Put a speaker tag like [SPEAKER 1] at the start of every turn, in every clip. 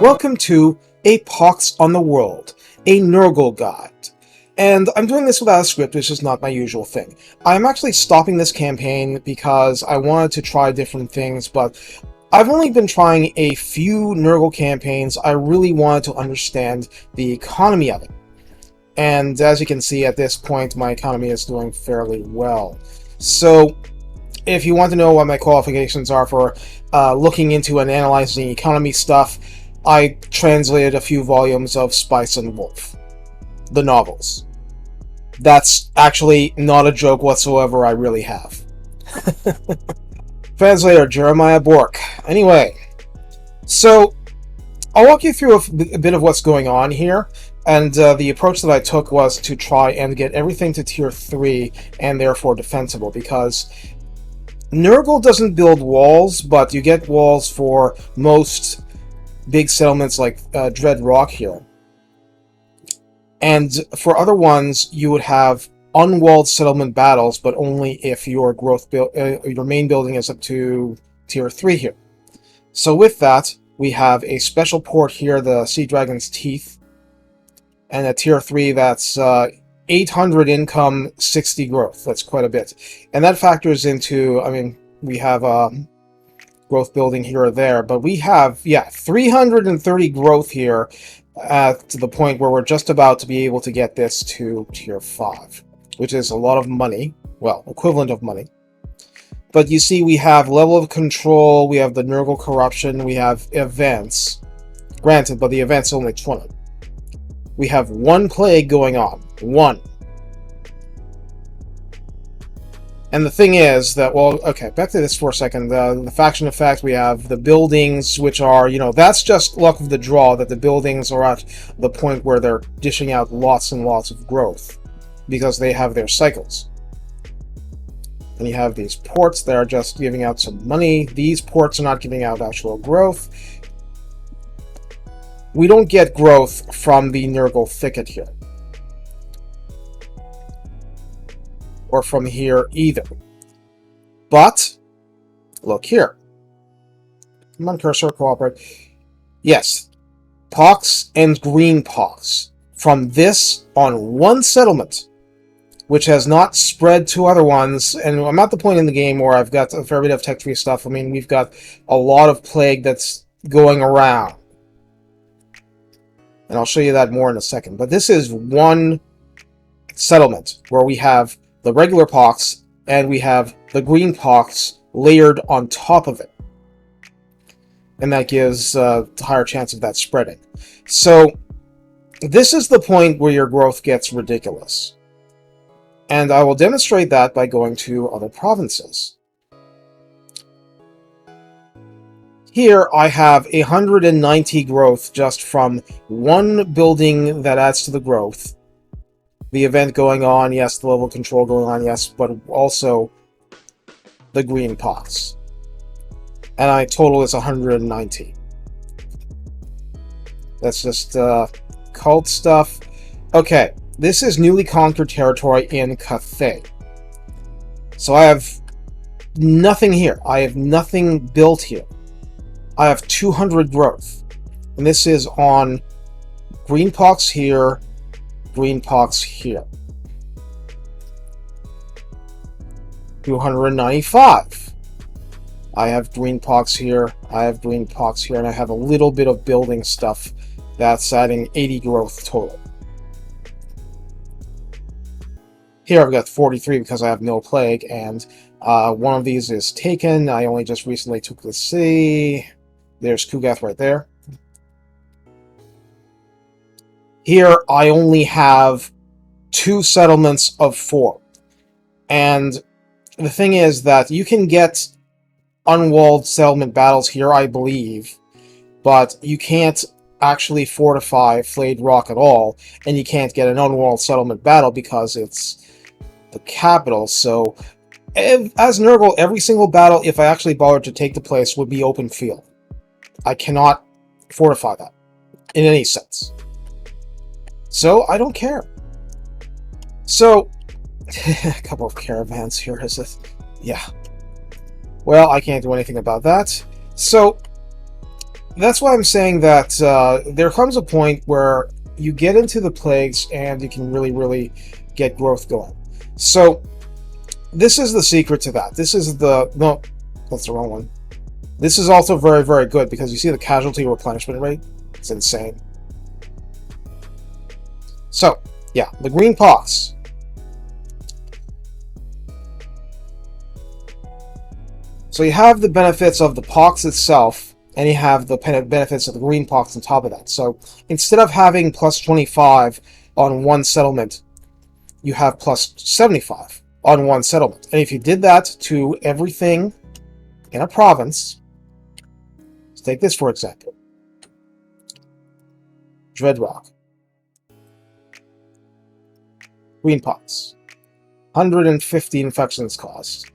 [SPEAKER 1] Welcome to a POX on the World, a Nurgle guide. And I'm doing this without a script, which is not my usual thing. I'm actually stopping this campaign because I wanted to try different things, but I've only been trying a few Nurgle campaigns. I really wanted to understand the economy of it. And as you can see at this point, my economy is doing fairly well. So if you want to know what my qualifications are for looking into and analyzing economy stuff, I translated a few volumes of Spice and Wolf, the novels. That's actually not a joke whatsoever, I really have. Translator Jeremiah Bork. Anyway, so I'll walk you through a bit of what's going on here, and the approach that I took was to try and get everything to tier 3 and therefore defensible, because Nurgle doesn't build walls, but you get walls for most big settlements like Dread Rock here. And for other ones, you would have unwalled settlement battles, but only if your your main building is up to tier 3 here. So with that, we have a special port here, the Sea Dragon's Teeth, and at tier 3 that's 800 income, 60 growth. That's quite a bit. And that factors into, I mean, we have growth building here or there, but we have, 330 growth here to the point where we're just about to be able to get this to tier 5, which is a lot of money, well, equivalent of money. But you see, we have level of control, we have the Nurgle corruption, we have events. Granted, but the event's only 20. We have one plague going on. One. And the thing is that, well, okay, back to this for a second. The faction effect, we have the buildings, which are, you know, that's just luck of the draw, that the buildings are at the point where they're dishing out lots and lots of growth, because they have their cycles. And you have these ports that are just giving out some money. These ports are not giving out actual growth. We don't get growth from the Nurgle thicket here. Or from here either. But, look here. Come on, cursor, cooperate. Yes, POX and green POX. From this on one settlement, which has not spread to other ones, and I'm at the point in the game where I've got a fair bit of tech tree stuff. I mean, we've got a lot of plague that's going around. And I'll show you that more in a second. But this is one settlement where we have the regular POX and we have the green POX layered on top of it. And that gives a higher chance of that spreading. So this is the point where your growth gets ridiculous. And I will demonstrate that by going to other provinces. Here I have 190 growth just from one building that adds to the growth. The event going on, yes, the level of control going on, yes, but also the green POX. And my total is 190. That's just cult stuff. Okay, this is newly conquered territory in Cathay. So I have nothing here. I have nothing built here. I have 200 growth. And this is on green POX here, green POX here. 295. I have green POX here, I have green POX here, and I have a little bit of building stuff that's adding 80 growth total. Here I've got 43 because I have no plague, and one of these is taken. I only just recently took the city. There's Ku'gath right there. Here I only have 2 settlements of 4. And the thing is that you can get unwalled settlement battles here, I believe, but you can't actually fortify Flayed Rock at all, and you can't get an unwalled settlement battle because it's the capital. So as Nurgle, every single battle, if I actually bothered to take the place, would be open field. I cannot fortify that in any sense. So I don't care. So a couple of caravans here, is it? Yeah. Well, I can't do anything about that. So that's why I'm saying that there comes a point where you get into the plagues and you can really, really get growth going. So this is the secret to that. This is the... No, that's the wrong one. This is also very, very good because you see the casualty replenishment rate? It's insane. So, yeah, the green POX. So you have the benefits of the POX itself, and you have the benefits of the green POX on top of that. So instead of having plus 25 on one settlement, you have plus 75 on one settlement. And if you did that to everything in a province, let's take this for example. Dreadrock. Green POX. 150 infections caused.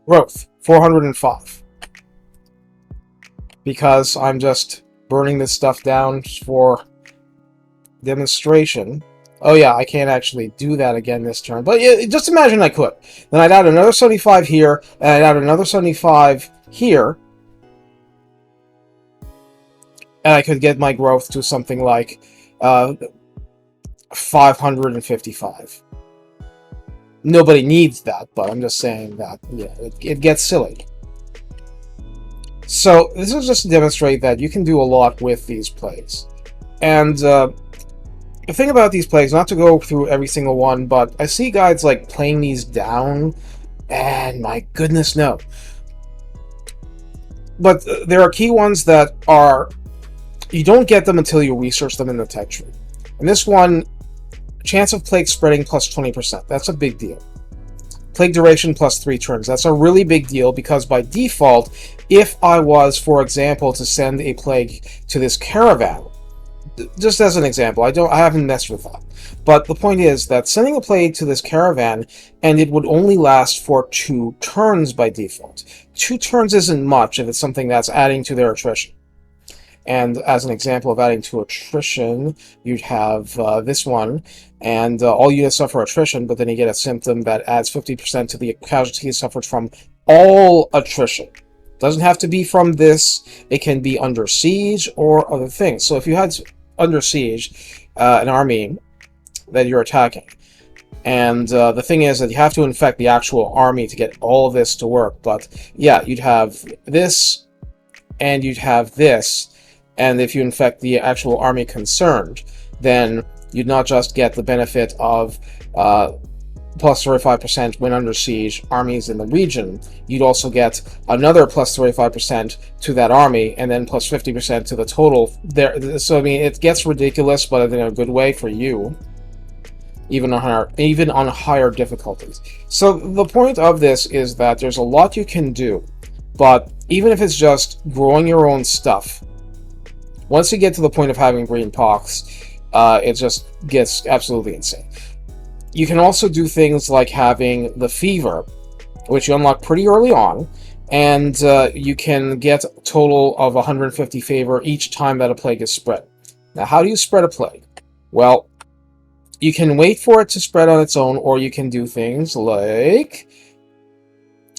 [SPEAKER 1] Growth, 405. Because I'm just burning this stuff down for demonstration. Oh yeah, I can't actually do that again this turn. But yeah, just imagine I could. Then I'd add another 75 here, and I'd add another 75 here. And I could get my growth to something like 555. Nobody needs that, but I'm just saying that, yeah, it gets silly. So this is just to demonstrate that you can do a lot with these plays. And the thing about these plays, not to go through every single one, but I see guys like playing these down, and my goodness, no. But there are key ones that are, you don't get them until you research them in the tech tree. And this one, chance of plague spreading plus 20%. That's a big deal. Plague duration plus 3 turns. That's a really big deal because by default, if I was, for example, to send a plague to this caravan, just as an example, I haven't messed with that. But the point is that sending a plague to this caravan, and it would only last for 2 turns by default. 2 turns isn't much if it's something that's adding to their attrition. And as an example of adding to attrition, you'd have this one, and all units suffer attrition, but then you get a symptom that adds 50% to the casualties suffered from all attrition. Doesn't have to be from this, it can be under siege or other things. So if you had under siege an army that you're attacking, and the thing is that you have to infect the actual army to get all of this to work, but yeah, you'd have this, and you'd have this. And if you infect the actual army concerned, then you'd not just get the benefit of plus 35% when under siege armies in the region, you'd also get another plus 35% to that army, and then plus 50% to the total. So I mean, it gets ridiculous, but in a good way for you, even on higher difficulties. So the point of this is that there's a lot you can do, but even if it's just growing your own stuff, once you get to the point of having green POX, it just gets absolutely insane. You can also do things like having the fever, which you unlock pretty early on, and you can get a total of 150 favor each time that a plague is spread. Now, how do you spread a plague? Well, you can wait for it to spread on its own, or you can do things like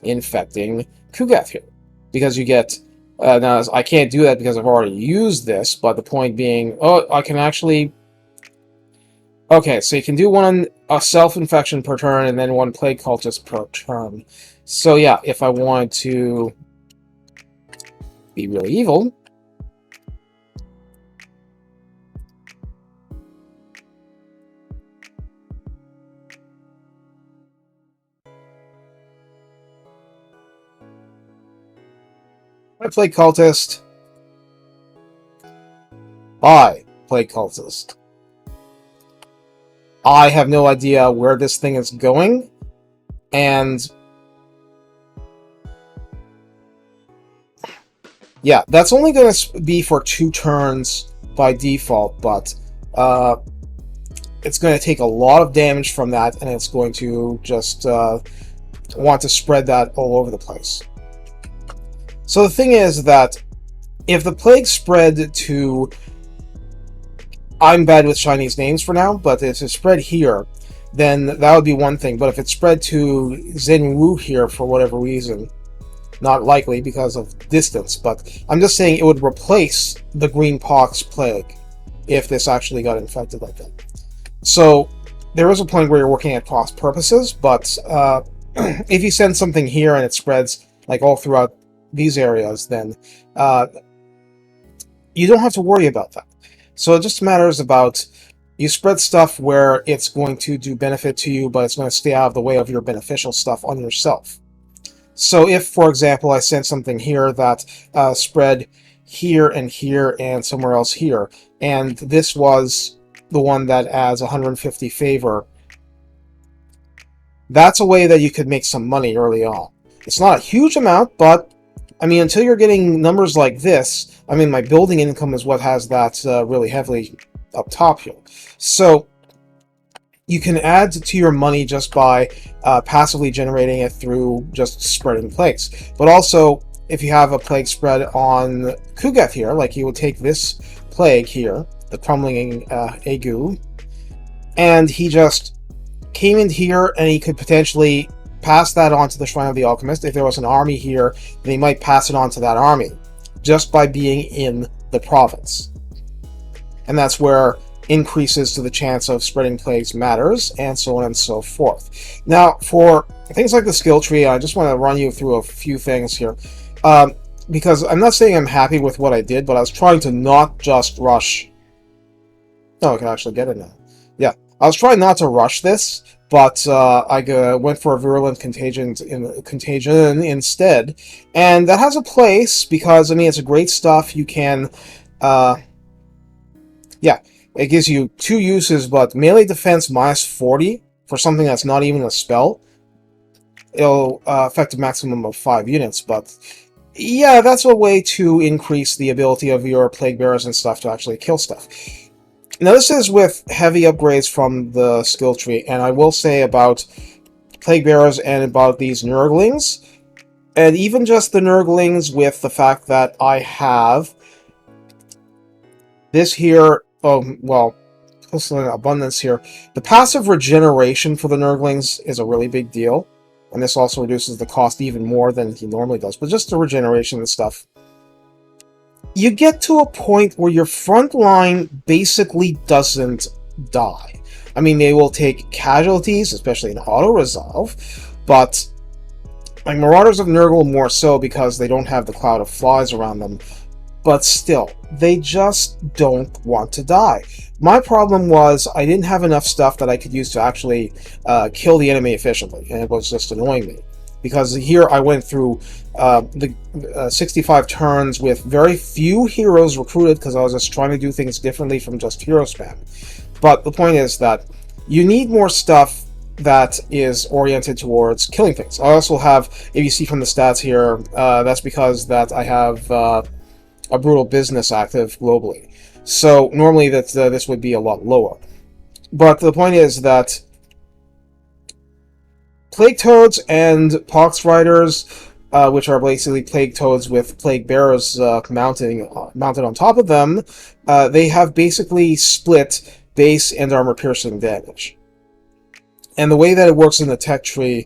[SPEAKER 1] infecting Ku'gath here, because you get... now, I can't do that because I've already used this, but the point being, I can actually... Okay, so you can do a self-infection per turn, and then 1 plague cultist per turn. So yeah, if I wanted to be really evil... I play cultist. I play cultist. I have no idea where this thing is going, and yeah, that's only going to be for 2 turns by default, but it's going to take a lot of damage from that, and it's going to just want to spread that all over the place. So the thing is that if the plague spread to... I'm bad with Chinese names for now, but if it spread here, then that would be one thing. But if it's spread to Xinwu here for whatever reason, not likely because of distance, but I'm just saying it would replace the green pox plague if this actually got infected like that. So there is a point where you're working at cost purposes, but if you send something here and it spreads like all throughout these areas, then you don't have to worry about that. So it just matters about you spread stuff where it's going to do benefit to you, but it's going to stay out of the way of your beneficial stuff on yourself. So if, for example, I sent something here that spread here and somewhere else here, and this was the one that adds 150 favor, that's a way that you could make some money early on. It's not a huge amount, but I mean, until you're getting numbers like this, I mean, my building income is what has that really heavily up top here. So you can add to your money just by passively generating it through just spreading plagues. But also, if you have a plague spread on Ku'gath here, like you would take this plague here, the crumbling ague, and he just came in here and he could potentially pass that on to the Shrine of the Alchemist. If there was an army here, they might pass it on to that army just by being in the province. And that's where increases to the chance of spreading plagues matters, and so on and so forth. Now, for things like the skill tree, I just want to run you through a few things here. Because I'm not saying I'm happy with what I did, but I was trying to not just rush. No, I can actually get it now. Yeah, I was trying not to rush this, but I went for a virulent contagion instead, and that has a place because I mean it's a great stuff. You can, yeah, it gives you 2 uses, but melee defense minus 40 for something that's not even a spell. It'll affect a maximum of 5 units, but yeah, that's a way to increase the ability of your plague bearers and stuff to actually kill stuff. Now this is with heavy upgrades from the skill tree, and I will say about plague bearers and about these Nurglings, and even just the Nurglings with the fact that I have this here, abundance here. The passive regeneration for the Nurglings is a really big deal, and this also reduces the cost even more than he normally does, but just the regeneration and stuff. You get to a point where your front line basically doesn't die. I mean, they will take casualties, especially in auto-resolve, but like Marauders of Nurgle more so because they don't have the cloud of flies around them, but still, they just don't want to die. My problem was I didn't have enough stuff that I could use to actually kill the enemy efficiently, and it was just annoying me. Because here I went through the 65 turns with very few heroes recruited because I was just trying to do things differently from just hero spam. But the point is that you need more stuff that is oriented towards killing things. I also have, if you see from the stats here, that's because that I have a brutal business active globally. So normally this would be a lot lower. But the point is that Plague Toads and Pox Riders, which are basically Plague Toads with Plague Bearers mounted on top of them, they have basically split base and armor piercing damage. And the way that it works in the tech tree,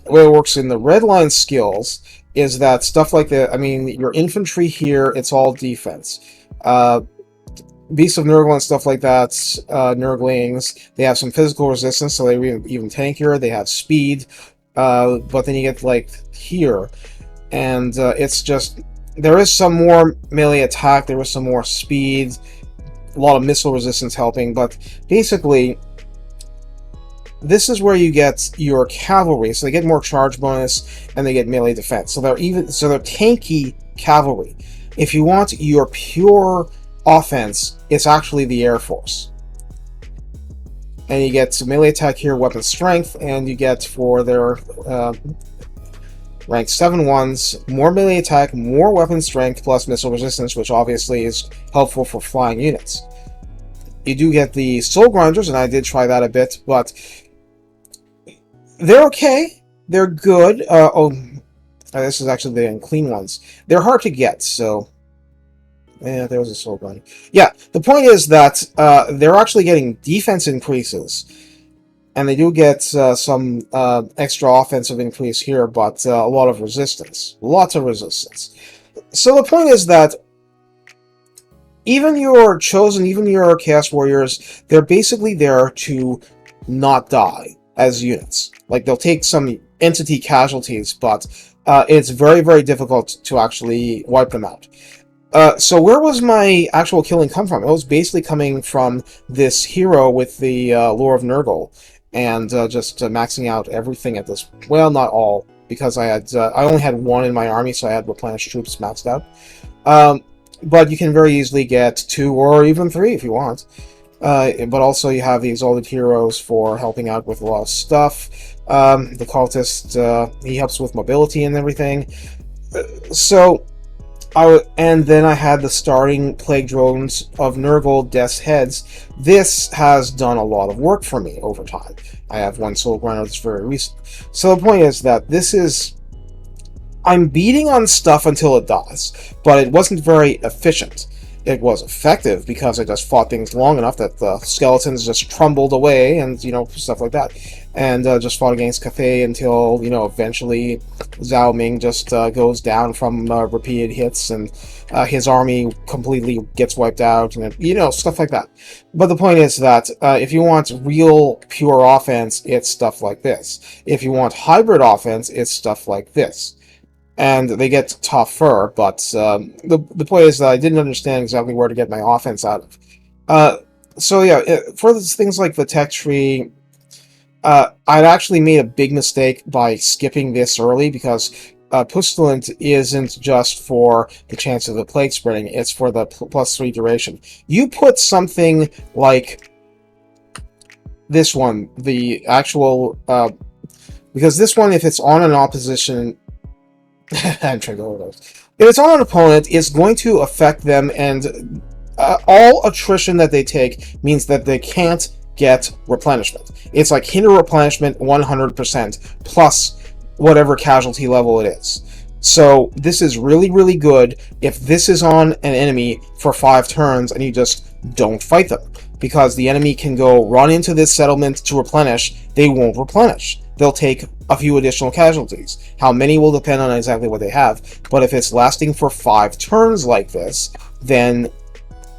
[SPEAKER 1] the way it works in the red line skills, is that stuff like that, I mean, your infantry here, it's all defense. Beasts of Nurgle and stuff like that, Nurglings, they have some physical resistance, so they're even tankier. They have speed, but then you get like here, and it's just, there is some more melee attack, there is some more speed, a lot of missile resistance helping, but basically, this is where you get your cavalry, so they get more charge bonus, and they get melee defense. So they're tanky cavalry. If you want your pure offense, it's actually the Air Force. And you get melee attack here, weapon strength, and you get for their rank 7 ones, more melee attack, more weapon strength, plus missile resistance, which obviously is helpful for flying units. You do get the Soul Grinders, and I did try that a bit, but they're okay. They're good. This is actually the unclean ones. They're hard to get, so yeah, there was a soul grinder. Yeah, the point is that they're actually getting defense increases, And they do get some extra offensive increase here, but a lot of resistance. Lots of resistance. So the point is that even your Chosen, even your Chaos Warriors, they're basically there to not die as units. Like, they'll take some entity casualties, but it's very, very difficult to actually wipe them out. So where was my actual killing come from? It was basically coming from this hero with the lore of Nurgle, and just maxing out everything at this. Well, not all, because I only had one in my army, so I had replenished troops maxed out. But you can very easily get 2 or even 3 if you want. But also you have the Exalted Heroes for helping out with a lot of stuff. The Cultist, he helps with mobility and everything. And then I had the starting Plague Drones of Nurgle Death's Heads. This has done a lot of work for me over time. I have one Soul Grinder that's very recent. So the point is that this is... I'm beating on stuff until it dies, but it wasn't very efficient. It was effective because I just fought things long enough that the skeletons just trumbled away and, you know, stuff like that. And just fought against Cathay until, you know, eventually Zhao Ming just goes down from repeated hits and his army completely gets wiped out and, you know, stuff like that. But the point is that if you want real pure offense, it's stuff like this. If you want hybrid offense, it's stuff like this. And they get tougher, but the point is that I didn't understand exactly where to get my offense out of. So yeah, for things like the tech tree, I'd actually made a big mistake by skipping this early, because Pustulant isn't just for the chance of the plague spreading, it's for the +3 duration. You put something like this one, the actual... because this one, if it's on an opposition... I'm trying to go over those. If it's on an opponent, it's going to affect them, and all attrition that they take means that they can't get replenishment. It's like hinder replenishment 100% plus whatever casualty level it is. So this is really, really good if this is on an enemy for 5 turns and you just don't fight them. Because the enemy can go run into this settlement to replenish, they won't replenish. They'll take a few additional casualties. How many will depend on exactly what they have, but if it's lasting for 5 turns like this, then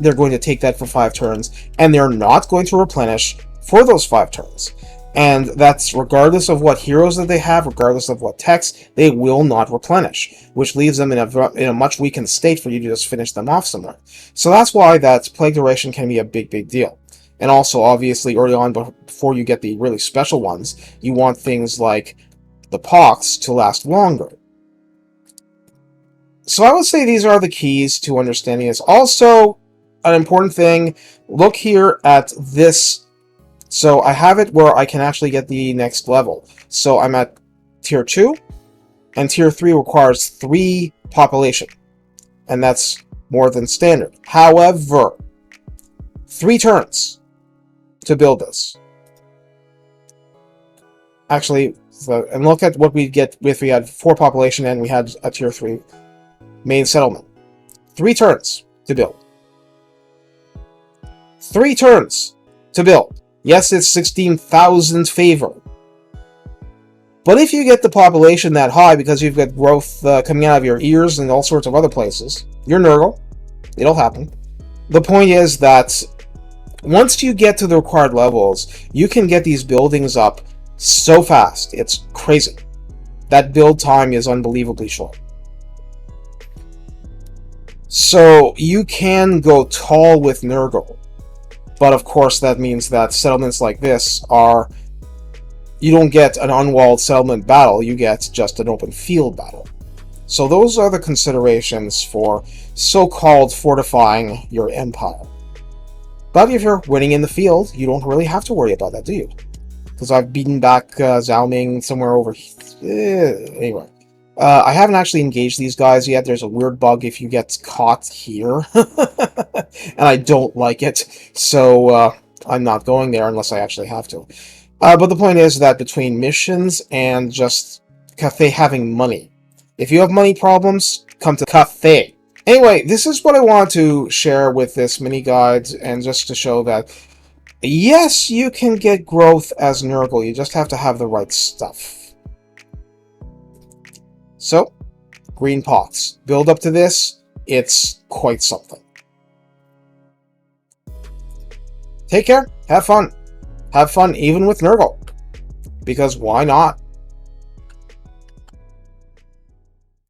[SPEAKER 1] they're going to take that for 5 turns, and they're not going to replenish for those 5 turns. And that's regardless of what heroes that they have, regardless of what techs, they will not replenish, which leaves them in a much weakened state for you to just finish them off somewhere. So that's why that plague duration can be a big, big deal. And also, obviously, early on, before you get the really special ones, you want things like the POX to last longer. So I would say these are the keys to understanding this. Also, an important thing, look here at this. So I have it where I can actually get the next level. So I'm at Tier 2, and Tier 3 requires 3 population. And that's more than standard. However, 3 turns to build this. Actually, and look at what we get with, we had 4 population and we had a Tier 3 main settlement. 3 turns to build. 3 turns to build. Yes, it's 16,000 favor. But if you get the population that high because you've got growth coming out of your ears and all sorts of other places, you're Nurgle. It'll happen. The point is that once you get to the required levels, you can get these buildings up so fast. It's crazy. That build time is unbelievably short. So you can go tall with Nurgle. But of course that means that settlements like this are... You don't get an unwalled settlement battle, you get just an open field battle. So those are the considerations for so-called fortifying your empire. But if you're winning in the field, you don't really have to worry about that, do you? Because I've beaten back Zhao Ming somewhere over... anyway. I haven't actually engaged these guys yet. There's a weird bug if you get caught here. And I don't like it. So I'm not going there unless I actually have to. But the point is that between missions and just Cathay having money. If you have money problems, come to Cathay. Anyway, this is what I want to share with this mini guide, and just to show that Yes, you can get growth as Nurgle, you just have to have the right stuff. So, green POX. Build up to this, it's quite something. Take care, have fun. Have fun even with Nurgle. Because why not?